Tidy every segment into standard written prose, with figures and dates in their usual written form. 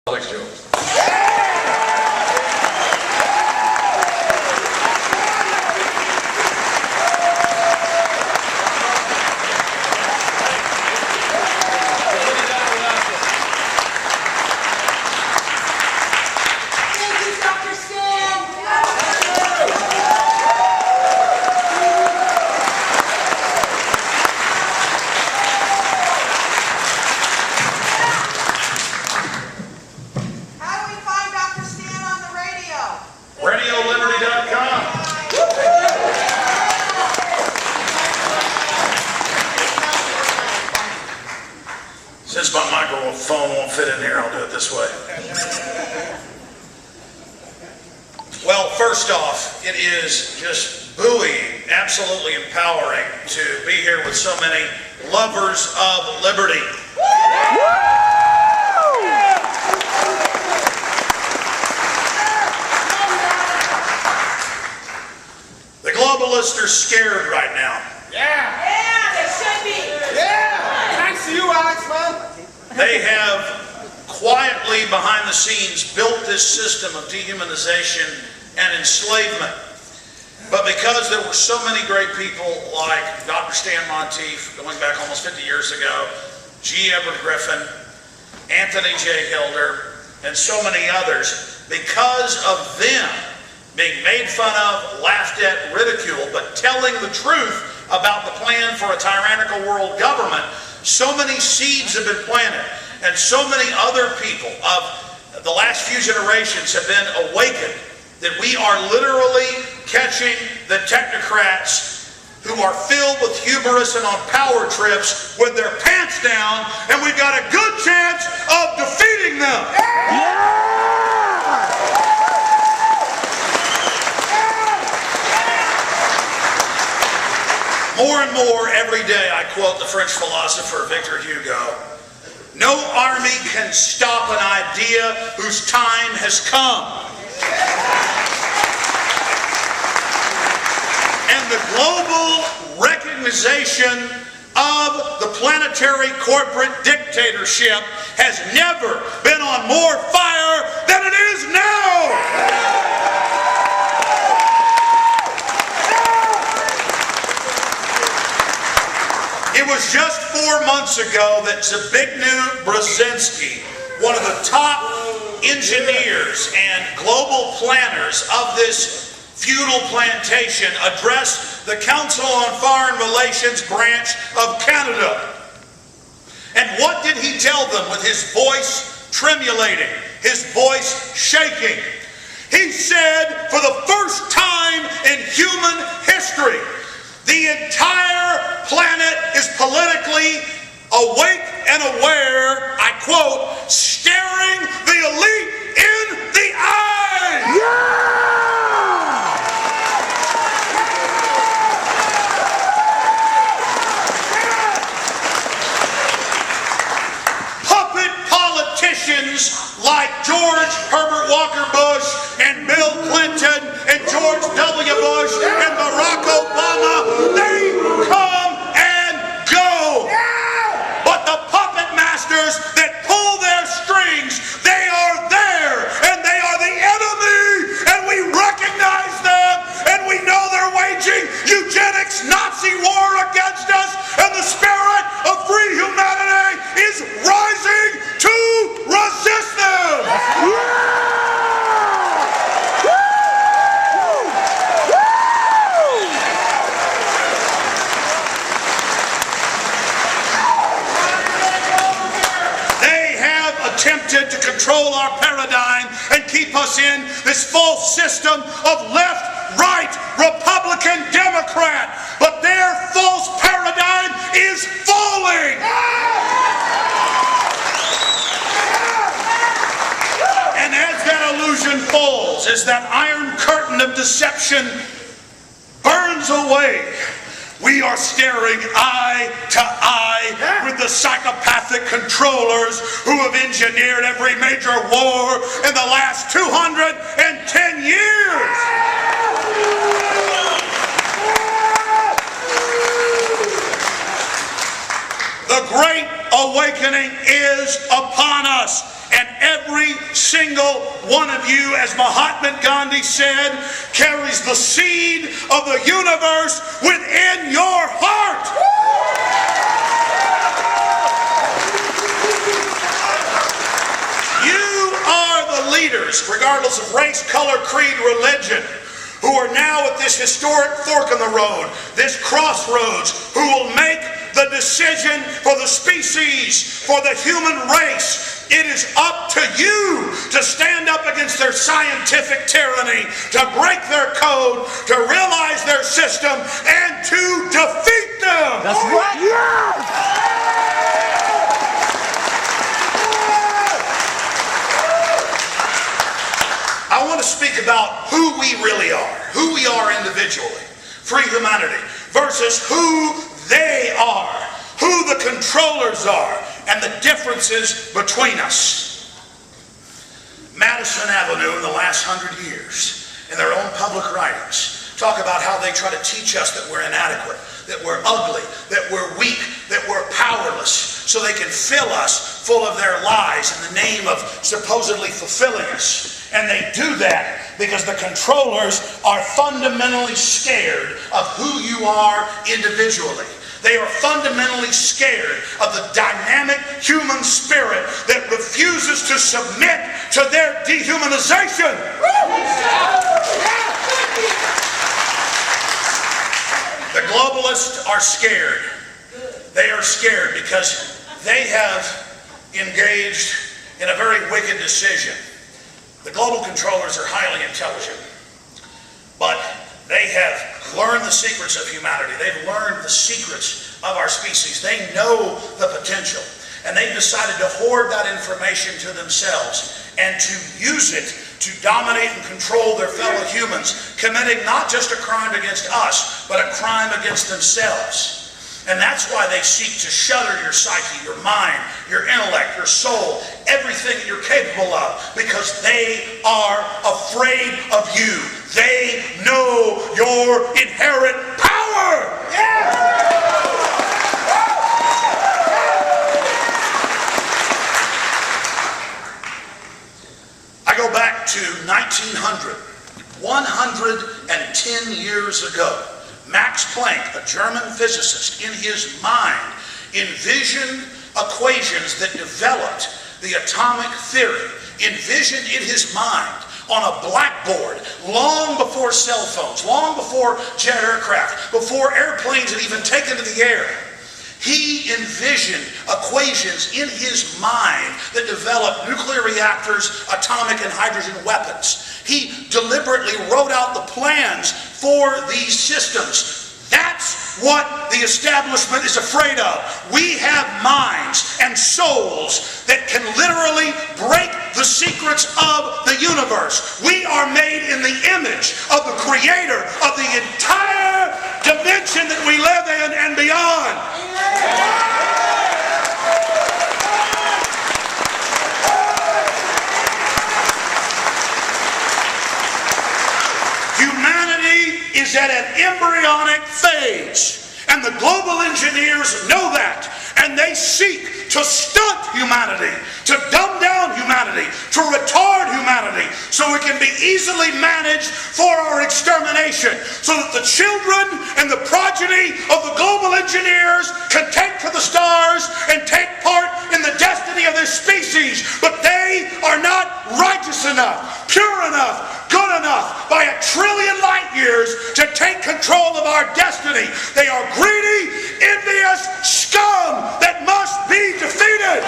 Thanks, Joe. Since my microphone won't fit in here, I'll do it this way. Well, first off, it is just buoying, absolutely empowering to be here with so many lovers of liberty. The globalists are scared right now. Yeah, they should be. Yeah, thanks to you, Alex, man. They have quietly behind the scenes built this system of dehumanization and enslavement. But because there were so many great people like Dr. Stan Monteith, going back almost 50 years ago, G. Edward Griffin, Anthony J. Hilder, and so many others, because of them being made fun of, laughed at, ridiculed, but telling the truth about the plan for a tyrannical world government, so many seeds have been planted, and so many other people of the last few generations have been awakened that we are literally catching the technocrats who are filled with hubris and on power trips with their pants down, and we've got a good chance of defeating them. More and more every day I quote the French philosopher Victor Hugo. No army can stop an idea whose time has come. And the global recognition of the planetary corporate dictatorship has never been on more fire than it is now. It was just 4 months ago that Zbigniew Brzezinski, one of the top engineers and global planners of this feudal plantation, addressed the Council on Foreign Relations branch of Canada. And what did he tell them with his voice tremulating, his voice shaking? He said, for the first time in human history, the entire planet is politically awake and aware, I quote, staring the elite in the eye. Puppet politicians like George Herbert Walker Bush and Bill Clinton and George W. Bush and Barack Obama, they come and go. But the puppet masters that pull their strings, they are there and they are the enemy, and we recognize them, and we know they're waging eugenics Nazi war against us, and the spirit of free humanity is rising to resist them. Attempted to control our paradigm and keep us in this false system of left, right, Republican, Democrat. But their false paradigm is falling. And as that illusion falls, as that iron curtain of deception burns away, we are staring eye to eye with the psychopathic controllers who have engineered every major war in the last 210 years. The Great Awakening is upon us, and every single one of you, as Mahatma Gandhi said, carries the seed of the universe within your heart. You are the leaders, regardless of race, color, creed, religion, who are now at this historic fork in the road, this crossroads, who will make the decision for the species, for the human race. It is up to you to stand up against their scientific tyranny, to break their code, to realize their system, and to defeat them. That's right. Yes! I want to speak about who we really are, who we are individually, free humanity, versus who they are, who the controllers are, and the differences between us. Madison Avenue in the last 100 years, in their own public writings, talk about how they try to teach us that we're inadequate, that we're ugly, that we're weak, that we're powerless, so they can fill us full of their lies in the name of supposedly fulfilling us. And they do that because the controllers are fundamentally scared of who you are individually. They are fundamentally scared of the dynamic human spirit that refuses to submit to their dehumanization. The globalists are scared. They are scared because they have engaged in a very wicked decision. The global controllers are highly intelligent, but they have learned the secrets of humanity. They've learned the secrets of our species. They know the potential, and they've decided to hoard that information to themselves and to use it to dominate and control their fellow humans, committing not just a crime against us, but a crime against themselves. And that's why they seek to shutter your psyche, your mind, your intellect, your soul, everything that you're capable of, because they are afraid of you. They know your inherent power. I go back to 1900, 110 years ago. Max Planck, a German physicist, in his mind envisioned equations that developed the atomic theory, envisioned in his mind on a blackboard long before cell phones, long before jet aircraft, before airplanes had even taken to the air. He envisioned equations in his mind that developed nuclear reactors, atomic and hydrogen weapons. He deliberately wrote out the plans for these systems. That's what the establishment is afraid of. We have minds and souls that can literally break the secrets of the universe. We are made in the image of the creator of the entire dimension that we live in and beyond. Humanity is at an embryonic phase, and the global engineers know that, and they seek to stunt humanity, to dumb down humanity, to retard humanity, so it can be easily managed for our extermination, so that the children and the progeny of the global engineers can take to the stars and take part in the destiny of this species. But they are not righteous enough, pure enough, good enough by 1 trillion light years to take control of our destiny. They are greedy, envious scum that must be defeated.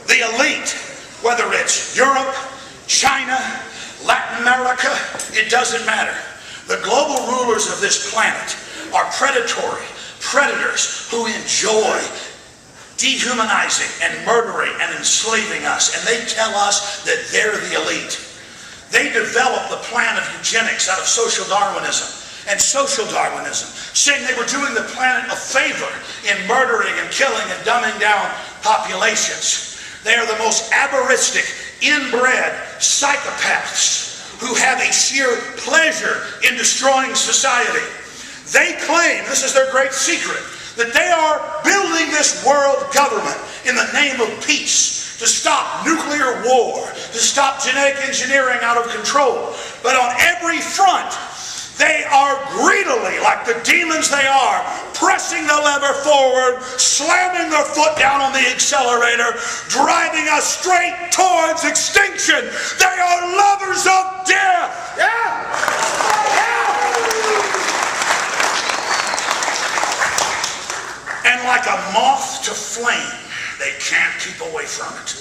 The elite, whether it's Europe, China, Latin America, it doesn't matter. The global rulers of this planet are predatory predators who enjoy dehumanizing and murdering and enslaving us, and they tell us that they're the elite. They developed the plan of eugenics out of social Darwinism and social Darwinism, saying they were doing the planet a favor in murdering and killing and dumbing down populations. They are the most aberristic, inbred psychopaths who have a sheer pleasure in destroying society. They claim, this is their great secret, that they are building this world government in the name of peace, to stop nuclear war, to stop genetic engineering out of control. But on every front, they are greedily, like the demons they are, pressing the lever forward, slamming their foot down on the accelerator, driving us straight towards extinction. They are lovers of death. And like a moth to flame, they can't keep away from it.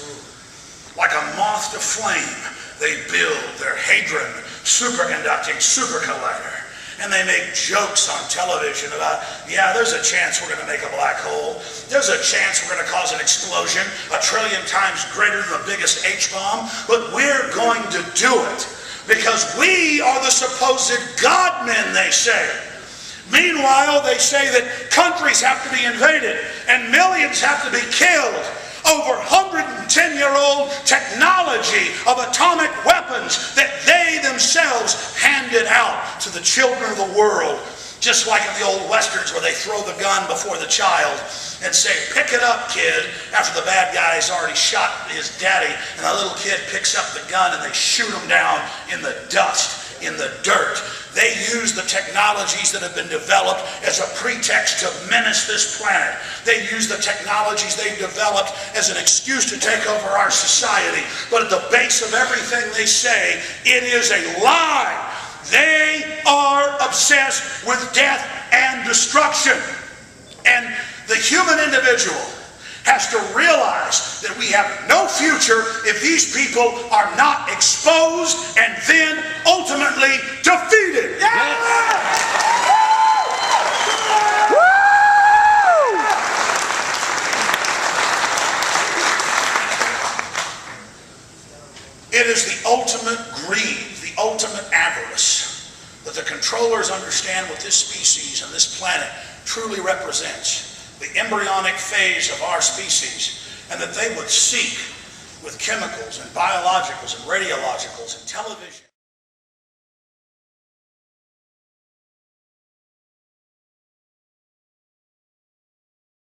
Like a moth to flame, they build their Hadron superconducting supercollider. And they make jokes on television about, yeah, there's a chance we're going to make a black hole. There's a chance we're going to cause an explosion 1 trillion times greater than the biggest H-bomb. But we're going to do it because we are the supposed God men, they say. Meanwhile, they say that countries have to be invaded and millions have to be killed over 110-year-old technology of atomic weapons that they themselves handed out to the children of the world. Just like in the old westerns where they throw the gun before the child and say, pick it up, kid, after the bad guy's already shot his daddy, and the little kid picks up the gun and they shoot him down in the dust, in the dirt. They use the technologies that have been developed as a pretext to menace this planet. They use the technologies they've developed as an excuse to take over our society. But at the base of everything they say, it is a lie. They are obsessed with death and destruction. And the human individual has to realize that we have no future if these people are not exposed and then ultimately defeated. It is the ultimate greed, the ultimate avarice that the controllers understand what this species and this planet truly represents. The embryonic phase of our species, and that they would seek with chemicals and biologicals and radiologicals and television.